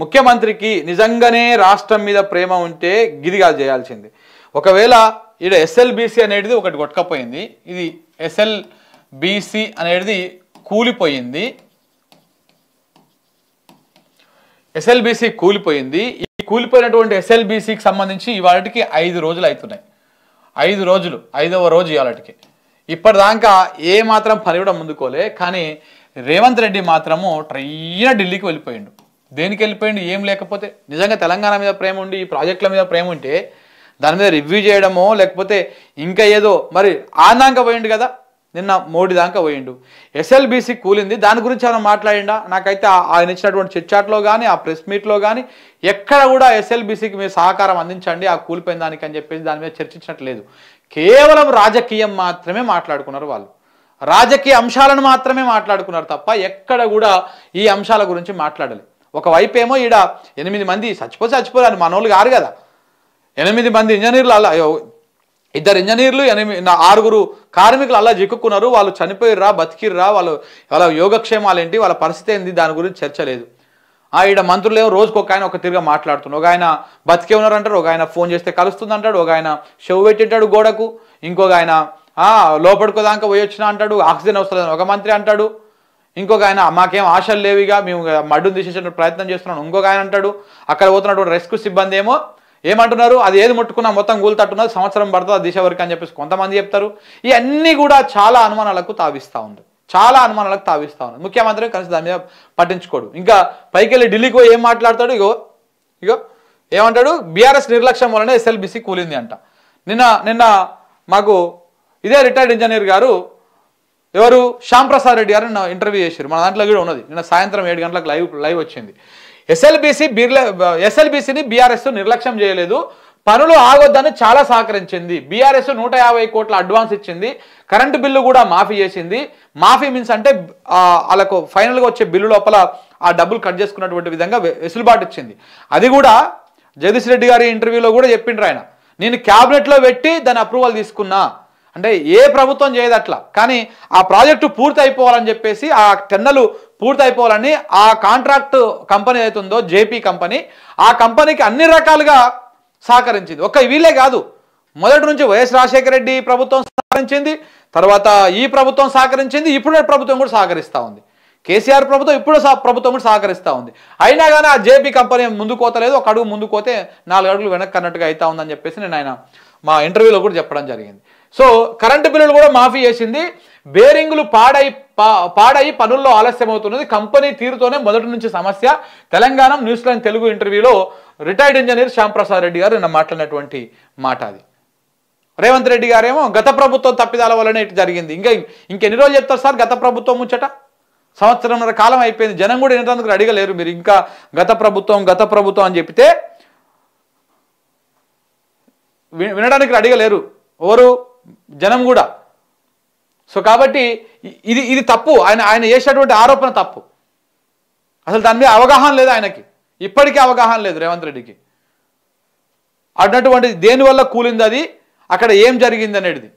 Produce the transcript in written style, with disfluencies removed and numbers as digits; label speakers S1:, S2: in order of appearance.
S1: ముఖ్యమంత్రికి నిజంగానే రాష్ట్రం మీద ప్రేమ ఉంటే గిదిగా చేయాల్సింది. ఒకవేళ ఈడ ఎస్ఎల్బిసి అనేది ఒకటి కొట్టకపోయింది, ఇది ఎస్ఎల్బిసి అనేది కూలిపోయింది. ఎస్ఎల్బిసి కూలిపోయింది. ఈ కూలిపోయినటువంటి ఎస్ఎల్బిసికి సంబంధించి ఇవాళకి 5 రోజులు అవుతున్నాయి. 5 రోజులు, 5వ రోజు ఇవాళకి. ఇప్పటిదాకా ఏ మాత్రం పని కూడా ముందుకోలే. కానీ రేవంత్ రెడ్డి మాత్రము ట్రైన ఢిల్లీకి వెళ్ళిపోయిండు. దేనికి వెళ్ళిపోయిండు? ఏం లేకపోతే నిజంగా తెలంగాణ మీద ప్రేమ ఉండి ఈ ప్రాజెక్టుల మీద ప్రేమ ఉంటే దాని మీద రివ్యూ చేయడమో లేకపోతే ఇంకా ఏదో మరి ఆనాక పోయిండు కదా, నిన్న మోడీ దాకా పోయిండు. ఎస్ఎల్బిసి కూలింది, దాని గురించి ఏమైనా మాట్లాడిండా? నాకైతే ఆయన ఇచ్చినటువంటి చిట్చాట్లో కానీ ఆ ప్రెస్ మీట్లో కానీ ఎక్కడ కూడా ఎస్ఎల్బిసికి మీరు సహకారం అందించండి ఆ కూలిపోయిన దానికి అని చెప్పేసి దాని మీద చర్చించినట్లేదు. కేవలం రాజకీయం మాత్రమే మాట్లాడుకున్నారు వాళ్ళు, రాజకీయ అంశాలను మాత్రమే మాట్లాడుకున్నారు తప్ప ఎక్కడ కూడా ఈ అంశాల గురించి మాట్లాడలేదు. ఒకవైపు ఏమో ఈడ 8 మంది చచ్చిపోరు మనోళ్ళు కారు కదా, 8 మంది ఇంజనీర్లు అలా, 2 ఇంజనీర్లు 6 కార్మికులు అలా చిక్కుకున్నారు. వాళ్ళు చనిపోయిర్రా బతికిర్రా, వాళ్ళ యోగక్షేమాలు ఏంటి, వాళ్ళ పరిస్థితి ఏంది, దాని గురించి చర్చ లేదు. ఈడ మంత్రులు ఏమో రోజుకు ఒక ఆయన ఒక తిరిగా మాట్లాడుతున్నారు. ఒక ఆయన బతికే ఉన్నారంటారు, ఒక ఆయన ఫోన్ చేస్తే కలుస్తుంది అంటాడు, ఒక ఆయన షెవ్ పెట్టింటాడు గోడకు, ఇంకొక ఆయన లోపడుకోదాకా పోయి వచ్చినా అంటాడు, ఆక్సిజన్ వస్తలేదని ఒక మంత్రి అంటాడు, ఇంకొక ఆయన మాకేం ఆశలు లేవిగా మేము మడ్డును తీసేసే ప్రయత్నం చేస్తున్నాం ఇంకొక ఆయన అంటాడు. అక్కడ పోతున్నటువంటి రెస్క్యూ సిబ్బంది ఏమంటున్నారు, అది ఏది ముట్టుకున్నా మొత్తం కూలుతట్టున్నది, సంవత్సరం పడుతుంది దిశ వరకు అని చెప్పేసి కొంతమంది చెప్తారు. ఇవన్నీ కూడా చాలా అనుమానాలకు తావిస్తూ ఉంది, చాలా అనుమానాలకు తావిస్తూ ఉంది. ముఖ్యమంత్రి కలిసి దాని మీద పట్టించుకోడు. ఇంకా పైకి వెళ్ళి ఢిల్లీకి పోయి ఏం మాట్లాడతాడు, ఇగో ఏమంటాడు, బీఆర్ఎస్ నిర్లక్ష్యం వలన ఎస్ఎల్బిసి కూలింది అంట. నిన్న మాకు ఇదే రిటైర్డ్ ఇంజనీర్ గారు ఎవరు శ్యాంప్రసాద్ రెడ్డి గారు ఇంటర్వ్యూ చేశారు, మన దాంట్లో కూడా ఉన్నది. నిన్న సాయంత్రం 7 గంటలకు లైవ్ వచ్చింది. ఎస్ఎల్బిసిని బీఆర్ఎస్ నిర్లక్ష్యం చేయలేదు, పనులు ఆగొద్దని చాలా సహకరించింది. బీఆర్ఎస్ 150 కోట్ల అడ్వాన్స్ ఇచ్చింది, కరెంటు బిల్లు కూడా మాఫీ చేసింది. మాఫీ మీన్స్ అంటే వాళ్ళకు ఫైనల్గా వచ్చే బిల్లు లోపల ఆ డబ్బులు కట్ చేసుకున్నటువంటి విధంగా వెసులుబాటు ఇచ్చింది. అది కూడా జగదీష్ రెడ్డి గారి ఇంటర్వ్యూలో కూడా చెప్పిండ్రు ఆయన, నేను క్యాబినెట్లో పెట్టి దాని అప్రూవల్ తీసుకున్నా అంటే ఏ ప్రభుత్వం చేయదు అట్లా. కానీ ఆ ప్రాజెక్టు పూర్తి అయిపోవాలని చెప్పేసి ఆ టెన్నలు పూర్తి అయిపోవాలని ఆ కాంట్రాక్ట్ కంపెనీ అవుతుందో జేపీ కంపెనీ, ఆ కంపెనీకి అన్ని రకాలుగా సహకరించింది. ఒక్క వీళ్ళే కాదు, మొదటి నుంచి వైఎస్ రాజశేఖర రెడ్డి ప్రభుత్వం సహకరించింది, తర్వాత ఈ ప్రభుత్వం సహకరించింది, ఇప్పుడు ప్రభుత్వం కూడా సహకరిస్తూ ఉంది. కేసీఆర్ ప్రభుత్వం ఇప్పుడు ప్రభుత్వం కూడా సహకరిస్తూ ఉంది. అయినా కానీ ఆ జేపీ కంపెనీ ముందుకు పోతలేదు, ఒక అడుగు ముందుకు పోతే 4 అడుగులు వెనక్కి అన్నట్టుగా అవుతా ఉందని చెప్పేసి నేను ఆయన మా ఇంటర్వ్యూలో కూడా చెప్పడం జరిగింది. సో కరెంటు బిల్లులు కూడా మాఫీ చేసింది. బేరింగులు పాడై పనుల్లో ఆలస్యం అవుతున్నది, కంపెనీ తీరుతోనే మొదటి నుంచి సమస్య. తెలంగాణ న్యూస్లైన్ తెలుగు ఇంటర్వ్యూలో రిటైర్డ్ ఇంజనీర్ శ్యాంప్రసాద్ రెడ్డి గారు నిన్న మాట్లాడినటువంటి మాట అది. రేవంత్ రెడ్డి గారేమో గత ప్రభుత్వం తప్పిదాల వల్లనే ఇటు జరిగింది. ఇంకెన్ని రోజులు చెప్తారు సార్ గత ప్రభుత్వం ముచ్చట? సంవత్సరంన్నర కాలం అయిపోయింది, జనం కూడా వినడానికి రెడీగా లేరు. మీరు ఇంకా గత ప్రభుత్వం అని చెప్తే వినడానికి రెడీగా లేరు ఎవరు, జనం కూడా. సో కాబట్టి ఇది తప్పు, ఆయన చేసేటువంటి ఆరోపణ తప్పు. అసలు దాని మీద అవగాహన లేదు ఆయనకి, ఇప్పటికీ అవగాహన లేదు రేవంత్ రెడ్డికి. అన్నటువంటి దేనివల్ల కూలింది అది, అక్కడ ఏం జరిగింది అనేది.